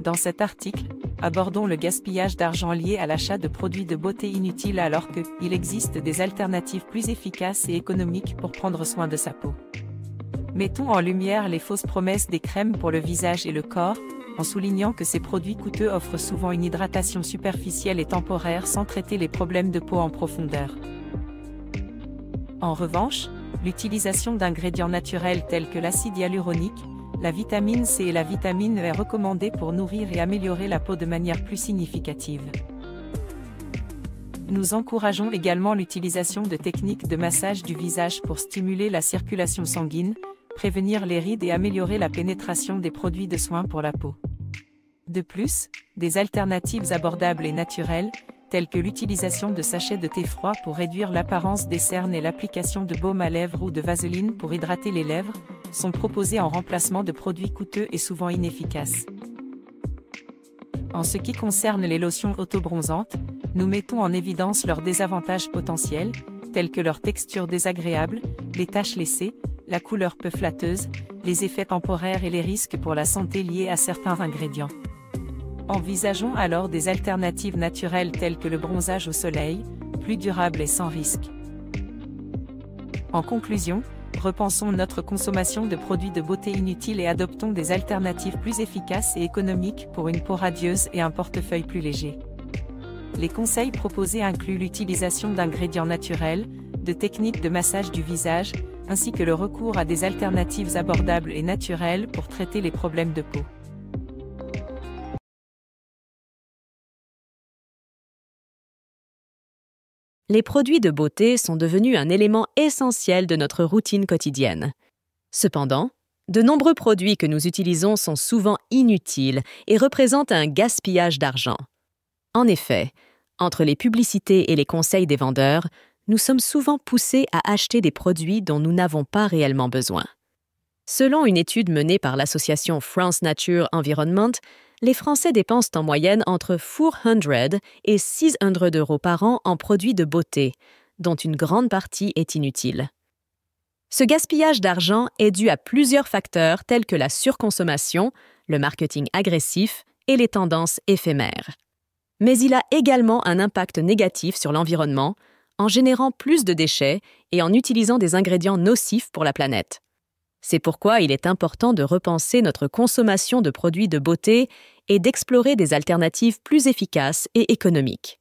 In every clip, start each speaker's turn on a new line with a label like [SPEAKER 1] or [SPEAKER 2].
[SPEAKER 1] Dans cet article, abordons le gaspillage d'argent lié à l'achat de produits de beauté inutiles alors qu'il existe des alternatives plus efficaces et économiques pour prendre soin de sa peau. Mettons en lumière les fausses promesses des crèmes pour le visage et le corps, en soulignant que ces produits coûteux offrent souvent une hydratation superficielle et temporaire sans traiter les problèmes de peau en profondeur. En revanche, l'utilisation d'ingrédients naturels tels que l'acide hyaluronique, la vitamine C et la vitamine E est recommandée pour nourrir et améliorer la peau de manière plus significative. Nous encourageons également l'utilisation de techniques de massage du visage pour stimuler la circulation sanguine, prévenir les rides et améliorer la pénétration des produits de soins pour la peau. De plus, des alternatives abordables et naturelles, telles que l'utilisation de sachets de thé froid pour réduire l'apparence des cernes et l'application de baume à lèvres ou de vaseline pour hydrater les lèvres, sont proposés en remplacement de produits coûteux et souvent inefficaces. En ce qui concerne les lotions autobronzantes, nous mettons en évidence leurs désavantages potentiels, tels que leur texture désagréable, les taches laissées, la couleur peu flatteuse, les effets temporaires et les risques pour la santé liés à certains ingrédients. Envisageons alors des alternatives naturelles telles que le bronzage au soleil, plus durable et sans risque. En conclusion, repensons notre consommation de produits de beauté inutiles et adoptons des alternatives plus efficaces et économiques pour une peau radieuse et un portefeuille plus léger. Les conseils proposés incluent l'utilisation d'ingrédients naturels, de techniques de massage du visage, ainsi que le recours à des alternatives abordables et naturelles pour traiter les problèmes de peau.
[SPEAKER 2] Les produits de beauté sont devenus un élément essentiel de notre routine quotidienne. Cependant, de nombreux produits que nous utilisons sont souvent inutiles et représentent un gaspillage d'argent. En effet, entre les publicités et les conseils des vendeurs, nous sommes souvent poussés à acheter des produits dont nous n'avons pas réellement besoin. Selon une étude menée par l'association France Nature Environnement, les Français dépensent en moyenne entre 400 et 600 € par an en produits de beauté, dont une grande partie est inutile. Ce gaspillage d'argent est dû à plusieurs facteurs tels que la surconsommation, le marketing agressif et les tendances éphémères. Mais il a également un impact négatif sur l'environnement, en générant plus de déchets et en utilisant des ingrédients nocifs pour la planète. C'est pourquoi il est important de repenser notre consommation de produits de beauté et d'explorer des alternatives plus efficaces et économiques.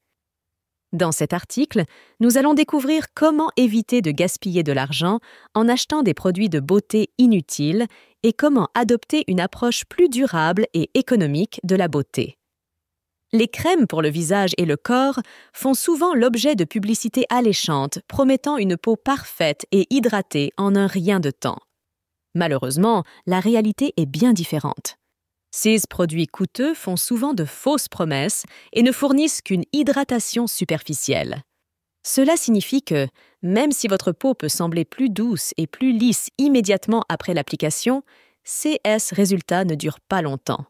[SPEAKER 2] Dans cet article, nous allons découvrir comment éviter de gaspiller de l'argent en achetant des produits de beauté inutiles et comment adopter une approche plus durable et économique de la beauté. Les crèmes pour le visage et le corps font souvent l'objet de publicités alléchantes promettant une peau parfaite et hydratée en un rien de temps. Malheureusement, la réalité est bien différente. Ces produits coûteux font souvent de fausses promesses et ne fournissent qu'une hydratation superficielle. Cela signifie que, même si votre peau peut sembler plus douce et plus lisse immédiatement après l'application, ces résultats ne durent pas longtemps.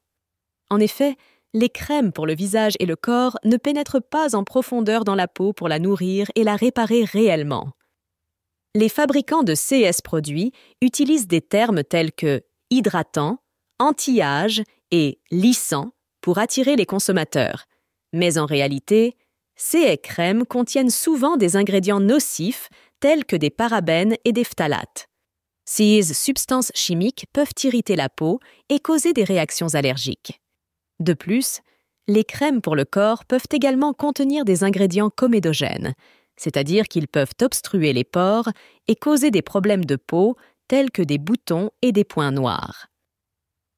[SPEAKER 2] En effet, les crèmes pour le visage et le corps ne pénètrent pas en profondeur dans la peau pour la nourrir et la réparer réellement. Les fabricants de ces produits utilisent des termes tels que hydratant, anti-âge et lissant pour attirer les consommateurs. Mais en réalité, ces crèmes contiennent souvent des ingrédients nocifs tels que des parabènes et des phtalates. Ces substances chimiques peuvent irriter la peau et causer des réactions allergiques. De plus, les crèmes pour le corps peuvent également contenir des ingrédients comédogènes, c'est-à-dire qu'ils peuvent obstruer les pores et causer des problèmes de peau tels que des boutons et des points noirs.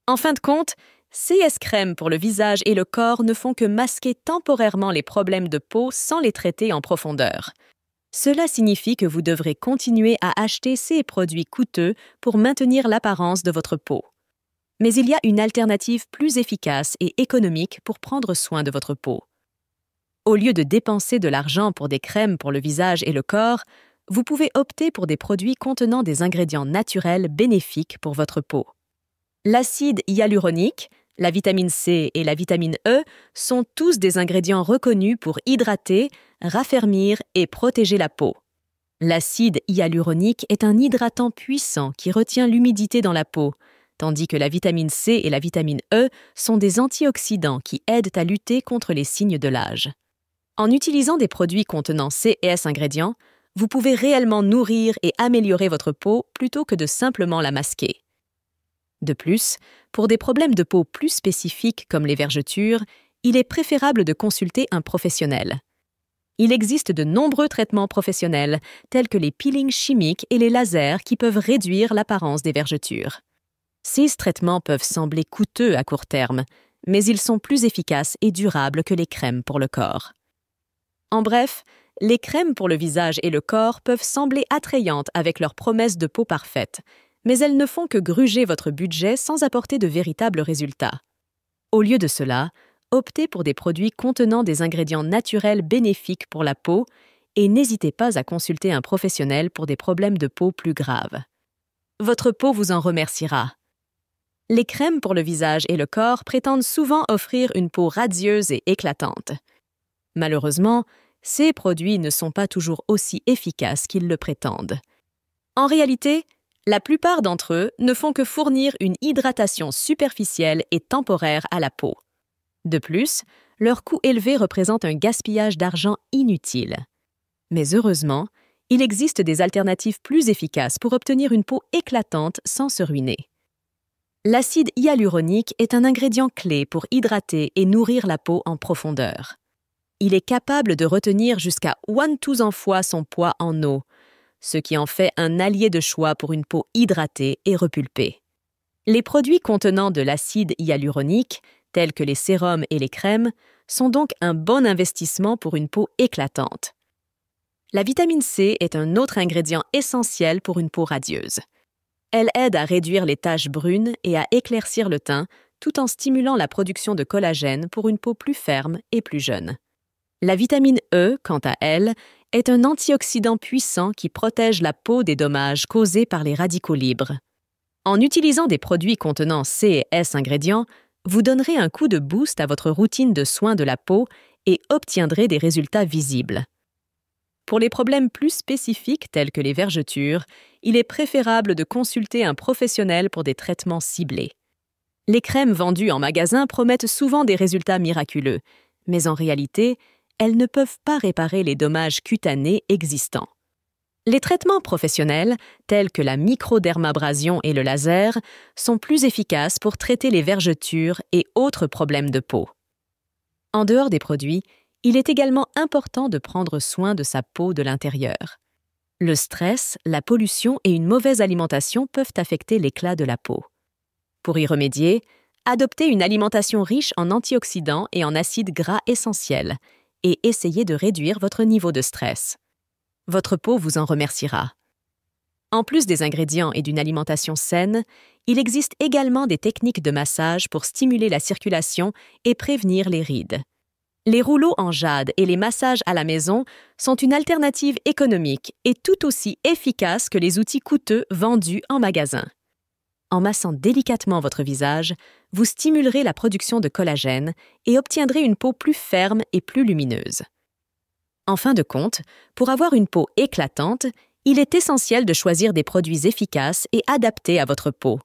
[SPEAKER 2] En fin de compte, ces crèmes pour le visage et le corps ne font que masquer temporairement les problèmes de peau sans les traiter en profondeur. Cela signifie que vous devrez continuer à acheter ces produits coûteux pour maintenir l'apparence de votre peau. Mais il y a une alternative plus efficace et économique pour prendre soin de votre peau. Au lieu de dépenser de l'argent pour des crèmes pour le visage et le corps, vous pouvez opter pour des produits contenant des ingrédients naturels bénéfiques pour votre peau. L'acide hyaluronique, la vitamine C et la vitamine E sont tous des ingrédients reconnus pour hydrater, raffermir et protéger la peau. L'acide hyaluronique est un hydratant puissant qui retient l'humidité dans la peau, tandis que la vitamine C et la vitamine E sont des antioxydants qui aident à lutter contre les signes de l'âge. En utilisant des produits contenant C et S ingrédients, vous pouvez réellement nourrir et améliorer votre peau plutôt que de simplement la masquer. De plus, pour des problèmes de peau plus spécifiques comme les vergetures, il est préférable de consulter un professionnel. Il existe de nombreux traitements professionnels, tels que les peelings chimiques et les lasers qui peuvent réduire l'apparence des vergetures. Ces traitements peuvent sembler coûteux à court terme, mais ils sont plus efficaces et durables que les crèmes pour le corps. En bref, les crèmes pour le visage et le corps peuvent sembler attrayantes avec leur promesse de peau parfaite, mais elles ne font que gruger votre budget sans apporter de véritables résultats. Au lieu de cela, optez pour des produits contenant des ingrédients naturels bénéfiques pour la peau et n'hésitez pas à consulter un professionnel pour des problèmes de peau plus graves. Votre peau vous en remerciera. Les crèmes pour le visage et le corps prétendent souvent offrir une peau radieuse et éclatante. Malheureusement, ces produits ne sont pas toujours aussi efficaces qu'ils le prétendent. En réalité, la plupart d'entre eux ne font que fournir une hydratation superficielle et temporaire à la peau. De plus, leur coût élevé représente un gaspillage d'argent inutile. Mais heureusement, il existe des alternatives plus efficaces pour obtenir une peau éclatante sans se ruiner. L'acide hyaluronique est un ingrédient clé pour hydrater et nourrir la peau en profondeur. Il est capable de retenir jusqu'à 1/2 fois son poids en eau, ce qui en fait un allié de choix pour une peau hydratée et repulpée. Les produits contenant de l'acide hyaluronique, tels que les sérums et les crèmes, sont donc un bon investissement pour une peau éclatante. La vitamine C est un autre ingrédient essentiel pour une peau radieuse. Elle aide à réduire les taches brunes et à éclaircir le teint, tout en stimulant la production de collagène pour une peau plus ferme et plus jeune. La vitamine E, quant à elle, est un antioxydant puissant qui protège la peau des dommages causés par les radicaux libres. En utilisant des produits contenant C et S ingrédients, vous donnerez un coup de boost à votre routine de soins de la peau et obtiendrez des résultats visibles. Pour les problèmes plus spécifiques tels que les vergetures, il est préférable de consulter un professionnel pour des traitements ciblés. Les crèmes vendues en magasin promettent souvent des résultats miraculeux, mais en réalité, elles ne peuvent pas réparer les dommages cutanés existants. Les traitements professionnels, tels que la microdermabrasion et le laser, sont plus efficaces pour traiter les vergetures et autres problèmes de peau. En dehors des produits, il est également important de prendre soin de sa peau de l'intérieur. Le stress, la pollution et une mauvaise alimentation peuvent affecter l'éclat de la peau. Pour y remédier, adoptez une alimentation riche en antioxydants et en acides gras essentiels et essayez de réduire votre niveau de stress. Votre peau vous en remerciera. En plus des ingrédients et d'une alimentation saine, il existe également des techniques de massage pour stimuler la circulation et prévenir les rides. Les rouleaux en jade et les massages à la maison sont une alternative économique et tout aussi efficace que les outils coûteux vendus en magasin. En massant délicatement votre visage, vous stimulerez la production de collagène et obtiendrez une peau plus ferme et plus lumineuse. En fin de compte, pour avoir une peau éclatante, il est essentiel de choisir des produits efficaces et adaptés à votre peau.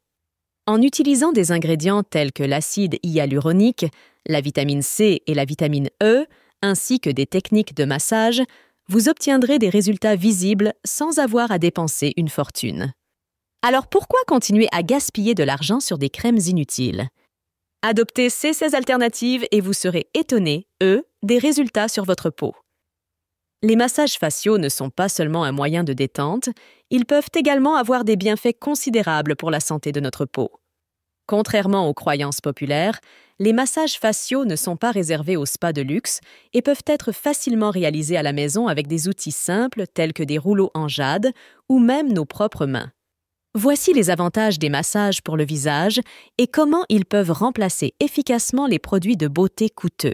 [SPEAKER 2] En utilisant des ingrédients tels que l'acide hyaluronique, la vitamine C et la vitamine E, ainsi que des techniques de massage, vous obtiendrez des résultats visibles sans avoir à dépenser une fortune. Alors pourquoi continuer à gaspiller de l'argent sur des crèmes inutiles? Adoptez ces 16 alternatives et vous serez étonné, des résultats sur votre peau. Les massages faciaux ne sont pas seulement un moyen de détente, ils peuvent également avoir des bienfaits considérables pour la santé de notre peau. Contrairement aux croyances populaires, les massages faciaux ne sont pas réservés aux spas de luxe et peuvent être facilement réalisés à la maison avec des outils simples tels que des rouleaux en jade ou même nos propres mains. Voici les avantages des massages pour le visage et comment ils peuvent remplacer efficacement les produits de beauté coûteux.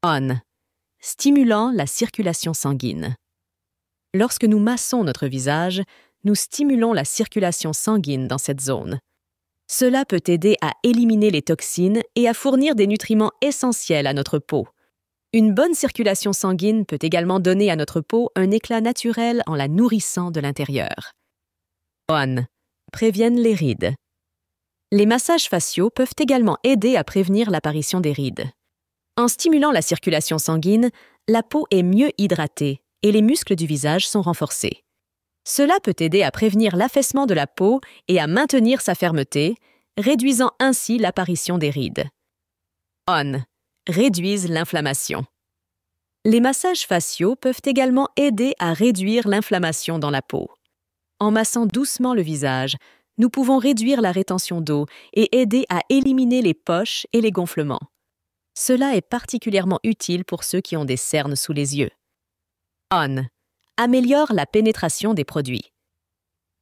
[SPEAKER 2] On. Stimulant la circulation sanguine. Lorsque nous massons notre visage, nous stimulons la circulation sanguine dans cette zone. Cela peut aider à éliminer les toxines et à fournir des nutriments essentiels à notre peau. Une bonne circulation sanguine peut également donner à notre peau un éclat naturel en la nourrissant de l'intérieur. On. Préviennent les rides. Les massages faciaux peuvent également aider à prévenir l'apparition des rides. En stimulant la circulation sanguine, la peau est mieux hydratée et les muscles du visage sont renforcés. Cela peut aider à prévenir l'affaissement de la peau et à maintenir sa fermeté, réduisant ainsi l'apparition des rides. On. Réduisent l'inflammation. Les massages faciaux peuvent également aider à réduire l'inflammation dans la peau. En massant doucement le visage, nous pouvons réduire la rétention d'eau et aider à éliminer les poches et les gonflements. Cela est particulièrement utile pour ceux qui ont des cernes sous les yeux. On. Améliore la pénétration des produits.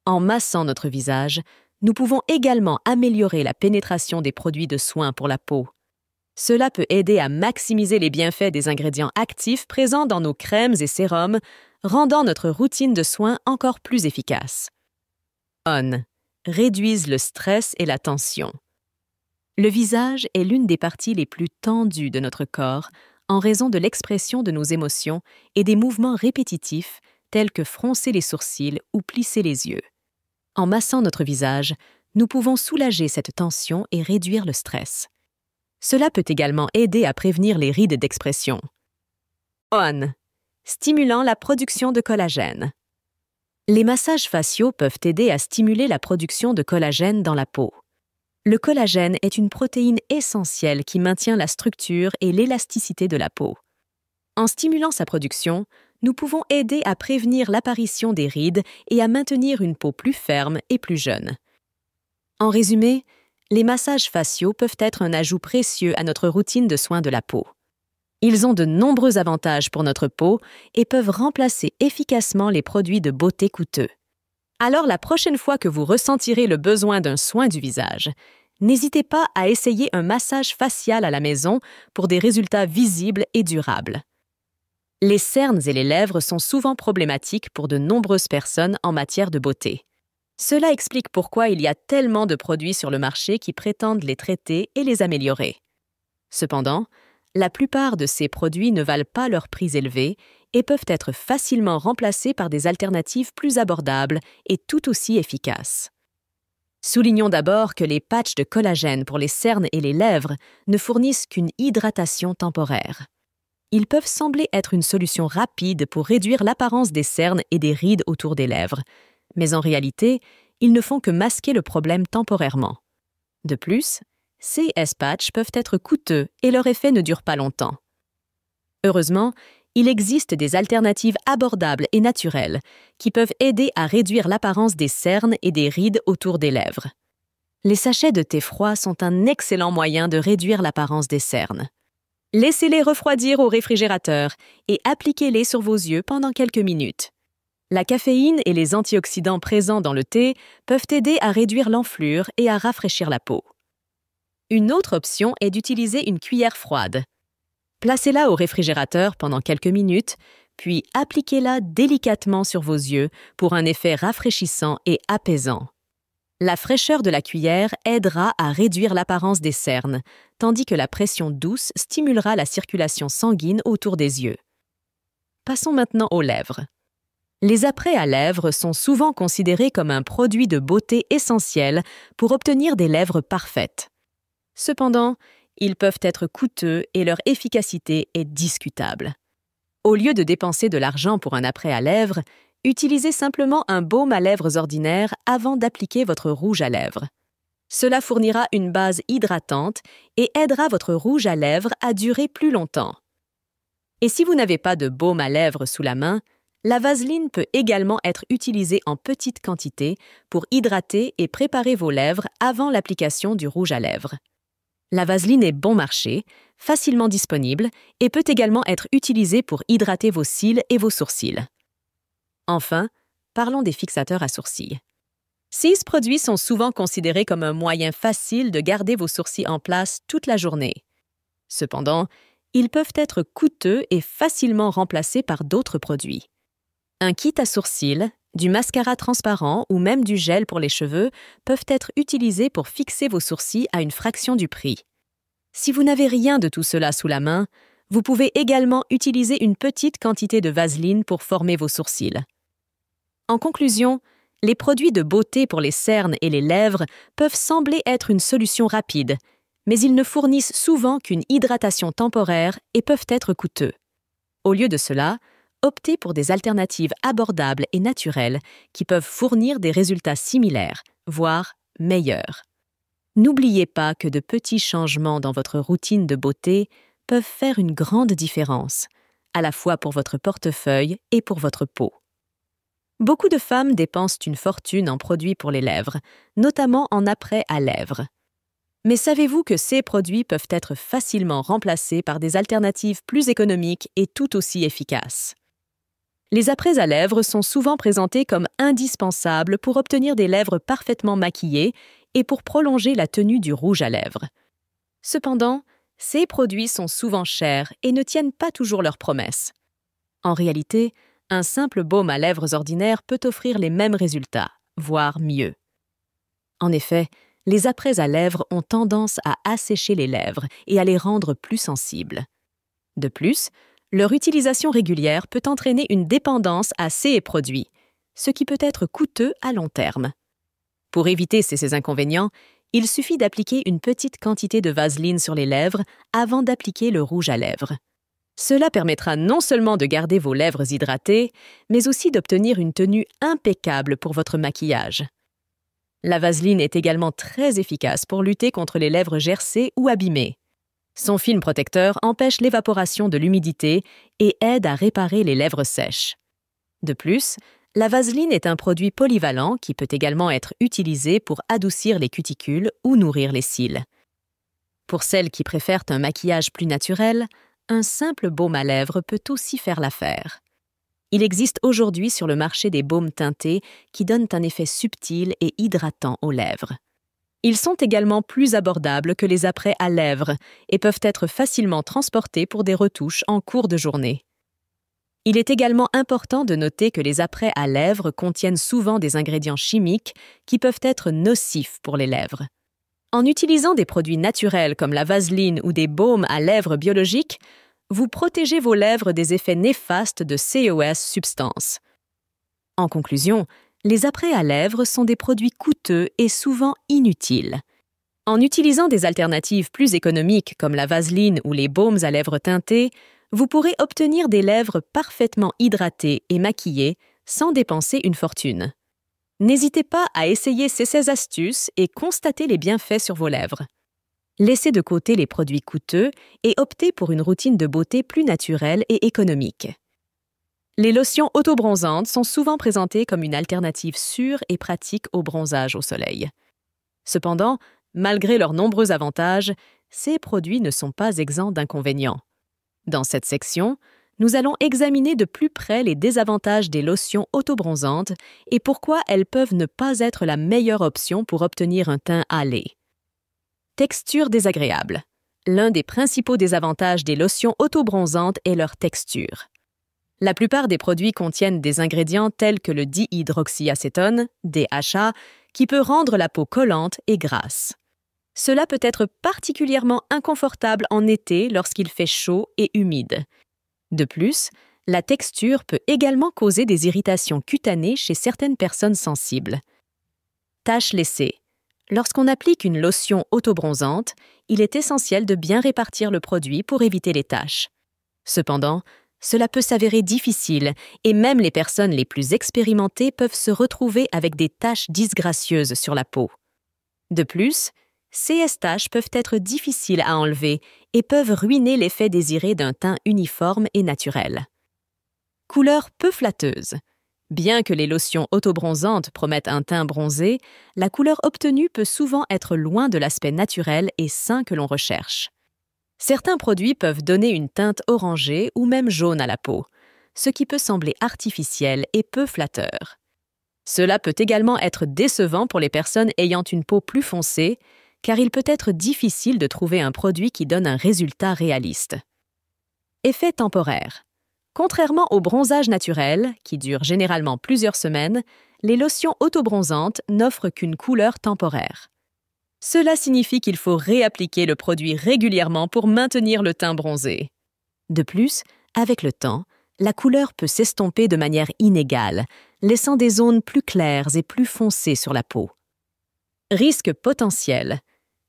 [SPEAKER 2] En massant notre visage, nous pouvons également améliorer la pénétration des produits de soins pour la peau. Cela peut aider à maximiser les bienfaits des ingrédients actifs présents dans nos crèmes et sérums, rendant notre routine de soins encore plus efficace. On. Réduisent le stress et la tension. Le visage est l'une des parties les plus tendues de notre corps en raison de l'expression de nos émotions et des mouvements répétitifs tels que froncer les sourcils ou plisser les yeux. En massant notre visage, nous pouvons soulager cette tension et réduire le stress. Cela peut également aider à prévenir les rides d'expression. On. Stimulant la production de collagène. Les massages faciaux peuvent aider à stimuler la production de collagène dans la peau. Le collagène est une protéine essentielle qui maintient la structure et l'élasticité de la peau. En stimulant sa production, nous pouvons aider à prévenir l'apparition des rides et à maintenir une peau plus ferme et plus jeune. En résumé, les massages faciaux peuvent être un ajout précieux à notre routine de soins de la peau. Ils ont de nombreux avantages pour notre peau et peuvent remplacer efficacement les produits de beauté coûteux. Alors la prochaine fois que vous ressentirez le besoin d'un soin du visage, n'hésitez pas à essayer un massage facial à la maison pour des résultats visibles et durables. Les cernes et les lèvres sont souvent problématiques pour de nombreuses personnes en matière de beauté. Cela explique pourquoi il y a tellement de produits sur le marché qui prétendent les traiter et les améliorer. Cependant, la plupart de ces produits ne valent pas leur prix élevé et peuvent être facilement remplacés par des alternatives plus abordables et tout aussi efficaces. Soulignons d'abord que les patchs de collagène pour les cernes et les lèvres ne fournissent qu'une hydratation temporaire. Ils peuvent sembler être une solution rapide pour réduire l'apparence des cernes et des rides autour des lèvres, mais en réalité, ils ne font que masquer le problème temporairement. De plus, ces S-patchs peuvent être coûteux et leur effet ne dure pas longtemps. Heureusement, il existe des alternatives abordables et naturelles qui peuvent aider à réduire l'apparence des cernes et des rides autour des lèvres. Les sachets de thé froid sont un excellent moyen de réduire l'apparence des cernes. Laissez-les refroidir au réfrigérateur et appliquez-les sur vos yeux pendant quelques minutes. La caféine et les antioxydants présents dans le thé peuvent aider à réduire l'enflure et à rafraîchir la peau. Une autre option est d'utiliser une cuillère froide. Placez-la au réfrigérateur pendant quelques minutes, puis appliquez-la délicatement sur vos yeux pour un effet rafraîchissant et apaisant. La fraîcheur de la cuillère aidera à réduire l'apparence des cernes, tandis que la pression douce stimulera la circulation sanguine autour des yeux. Passons maintenant aux lèvres. Les apprêts à lèvres sont souvent considérés comme un produit de beauté essentiel pour obtenir des lèvres parfaites. Cependant, ils peuvent être coûteux et leur efficacité est discutable. Au lieu de dépenser de l'argent pour un apprêt à lèvres, utilisez simplement un baume à lèvres ordinaire avant d'appliquer votre rouge à lèvres. Cela fournira une base hydratante et aidera votre rouge à lèvres à durer plus longtemps. Et si vous n'avez pas de baume à lèvres sous la main, la vaseline peut également être utilisée en petite quantité pour hydrater et préparer vos lèvres avant l'application du rouge à lèvres. La vaseline est bon marché, facilement disponible et peut également être utilisée pour hydrater vos cils et vos sourcils. Enfin, parlons des fixateurs à sourcils. Ces produits sont souvent considérés comme un moyen facile de garder vos sourcils en place toute la journée. Cependant, ils peuvent être coûteux et facilement remplacés par d'autres produits. Un kit à sourcils, du mascara transparent ou même du gel pour les cheveux peuvent être utilisés pour fixer vos sourcils à une fraction du prix. Si vous n'avez rien de tout cela sous la main, vous pouvez également utiliser une petite quantité de vaseline pour former vos sourcils. En conclusion, Les produits de beauté pour les cernes et les lèvres peuvent sembler être une solution rapide, mais ils ne fournissent souvent qu'une hydratation temporaire et peuvent être coûteux. Au lieu de cela, optez pour des alternatives abordables et naturelles qui peuvent fournir des résultats similaires, voire meilleurs. N'oubliez pas que de petits changements dans votre routine de beauté peuvent faire une grande différence, à la fois pour votre portefeuille et pour votre peau. Beaucoup de femmes dépensent une fortune en produits pour les lèvres, notamment en apprêt à lèvres. Mais savez-vous que ces produits peuvent être facilement remplacés par des alternatives plus économiques et tout aussi efficaces? Les apprêts à lèvres sont souvent présentés comme indispensables pour obtenir des lèvres parfaitement maquillées et pour prolonger la tenue du rouge à lèvres. Cependant, ces produits sont souvent chers et ne tiennent pas toujours leurs promesses. En réalité, un simple baume à lèvres ordinaire peut offrir les mêmes résultats, voire mieux. En effet, les apprêts à lèvres ont tendance à assécher les lèvres et à les rendre plus sensibles. De plus, leur utilisation régulière peut entraîner une dépendance à ces produits, ce qui peut être coûteux à long terme. Pour éviter ces inconvénients, il suffit d'appliquer une petite quantité de vaseline sur les lèvres avant d'appliquer le rouge à lèvres. Cela permettra non seulement de garder vos lèvres hydratées, mais aussi d'obtenir une tenue impeccable pour votre maquillage. La vaseline est également très efficace pour lutter contre les lèvres gercées ou abîmées. Son film protecteur empêche l'évaporation de l'humidité et aide à réparer les lèvres sèches. De plus, la vaseline est un produit polyvalent qui peut également être utilisé pour adoucir les cuticules ou nourrir les cils. Pour celles qui préfèrent un maquillage plus naturel, un simple baume à lèvres peut aussi faire l'affaire. Il existe aujourd'hui sur le marché des baumes teintés qui donnent un effet subtil et hydratant aux lèvres. Ils sont également plus abordables que les apprêts à lèvres et peuvent être facilement transportés pour des retouches en cours de journée. Il est également important de noter que les apprêts à lèvres contiennent souvent des ingrédients chimiques qui peuvent être nocifs pour les lèvres. En utilisant des produits naturels comme la vaseline ou des baumes à lèvres biologiques, vous protégez vos lèvres des effets néfastes de ces substances. En conclusion, les apprêts à lèvres sont des produits coûteux et souvent inutiles. En utilisant des alternatives plus économiques comme la vaseline ou les baumes à lèvres teintés, vous pourrez obtenir des lèvres parfaitement hydratées et maquillées sans dépenser une fortune. N'hésitez pas à essayer ces astuces et constater les bienfaits sur vos lèvres. Laissez de côté les produits coûteux et optez pour une routine de beauté plus naturelle et économique. Les lotions autobronzantes sont souvent présentées comme une alternative sûre et pratique au bronzage au soleil. Cependant, malgré leurs nombreux avantages, ces produits ne sont pas exempts d'inconvénients. Dans cette section, nous allons examiner de plus près les désavantages des lotions autobronzantes et pourquoi elles peuvent ne pas être la meilleure option pour obtenir un teint hâlé. Texture désagréable. L'un des principaux désavantages des lotions autobronzantes est leur texture. La plupart des produits contiennent des ingrédients tels que le dihydroxyacétone, DHA, qui peut rendre la peau collante et grasse. Cela peut être particulièrement inconfortable en été lorsqu'il fait chaud et humide. De plus, la texture peut également causer des irritations cutanées chez certaines personnes sensibles. Taches laissées. Lorsqu'on applique une lotion autobronzante, il est essentiel de bien répartir le produit pour éviter les taches. Cependant, cela peut s'avérer difficile et même les personnes les plus expérimentées peuvent se retrouver avec des taches disgracieuses sur la peau. De plus, ces taches peuvent être difficiles à enlever et peuvent ruiner l'effet désiré d'un teint uniforme et naturel. Couleur peu flatteuse. Bien que les lotions autobronzantes promettent un teint bronzé, la couleur obtenue peut souvent être loin de l'aspect naturel et sain que l'on recherche. Certains produits peuvent donner une teinte orangée ou même jaune à la peau, ce qui peut sembler artificiel et peu flatteur. Cela peut également être décevant pour les personnes ayant une peau plus foncée, car il peut être difficile de trouver un produit qui donne un résultat réaliste. Effet temporaire. Contrairement au bronzage naturel, qui dure généralement plusieurs semaines, les lotions autobronzantes n'offrent qu'une couleur temporaire. Cela signifie qu'il faut réappliquer le produit régulièrement pour maintenir le teint bronzé. De plus, avec le temps, la couleur peut s'estomper de manière inégale, laissant des zones plus claires et plus foncées sur la peau. Risque potentiel.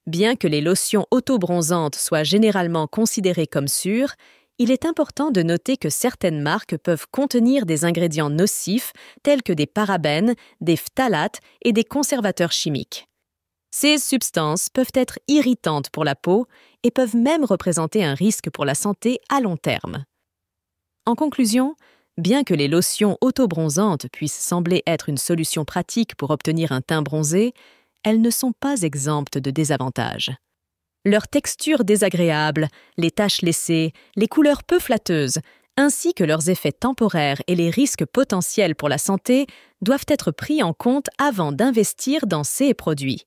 [SPEAKER 2] Bien que les lotions autobronzantes soient généralement considérées comme sûres, il est important de noter que certaines marques peuvent contenir des ingrédients nocifs tels que des parabènes, des phtalates et des conservateurs chimiques. Ces substances peuvent être irritantes pour la peau et peuvent même représenter un risque pour la santé à long terme. En conclusion, bien que les lotions autobronzantes puissent sembler être une solution pratique pour obtenir un teint bronzé, elles ne sont pas exemptes de désavantages. Leur texture désagréable, les taches laissées, les couleurs peu flatteuses, ainsi que leurs effets temporaires et les risques potentiels pour la santé doivent être pris en compte avant d'investir dans ces produits.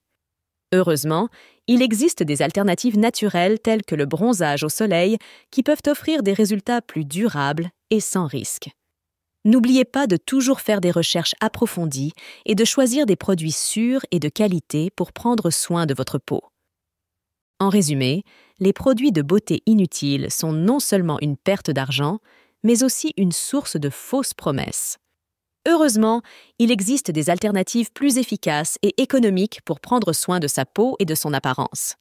[SPEAKER 2] Heureusement, il existe des alternatives naturelles telles que le bronzage au soleil qui peuvent offrir des résultats plus durables et sans risque. N'oubliez pas de toujours faire des recherches approfondies et de choisir des produits sûrs et de qualité pour prendre soin de votre peau. En résumé, les produits de beauté inutiles sont non seulement une perte d'argent, mais aussi une source de fausses promesses. Heureusement, il existe des alternatives plus efficaces et économiques pour prendre soin de sa peau et de son apparence.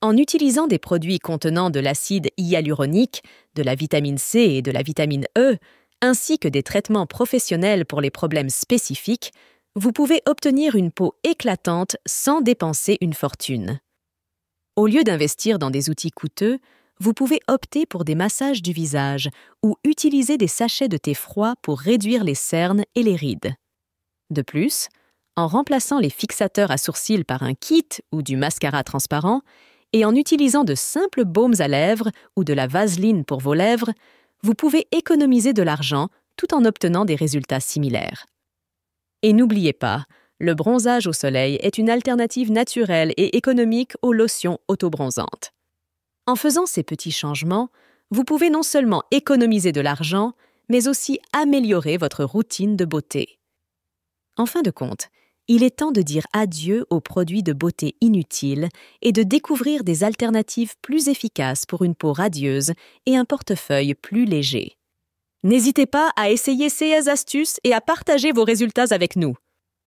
[SPEAKER 2] En utilisant des produits contenant de l'acide hyaluronique, de la vitamine C et de la vitamine E, ainsi que des traitements professionnels pour les problèmes spécifiques, vous pouvez obtenir une peau éclatante sans dépenser une fortune. Au lieu d'investir dans des outils coûteux, vous pouvez opter pour des massages du visage ou utiliser des sachets de thé froid pour réduire les cernes et les rides. De plus, en remplaçant les fixateurs à sourcils par un kit ou du mascara transparent et en utilisant de simples baumes à lèvres ou de la vaseline pour vos lèvres, vous pouvez économiser de l'argent tout en obtenant des résultats similaires. Et n'oubliez pas, le bronzage au soleil est une alternative naturelle et économique aux lotions autobronzantes. En faisant ces petits changements, vous pouvez non seulement économiser de l'argent, mais aussi améliorer votre routine de beauté. En fin de compte, il est temps de dire adieu aux produits de beauté inutiles et de découvrir des alternatives plus efficaces pour une peau radieuse et un portefeuille plus léger. N'hésitez pas à essayer ces astuces et à partager vos résultats avec nous.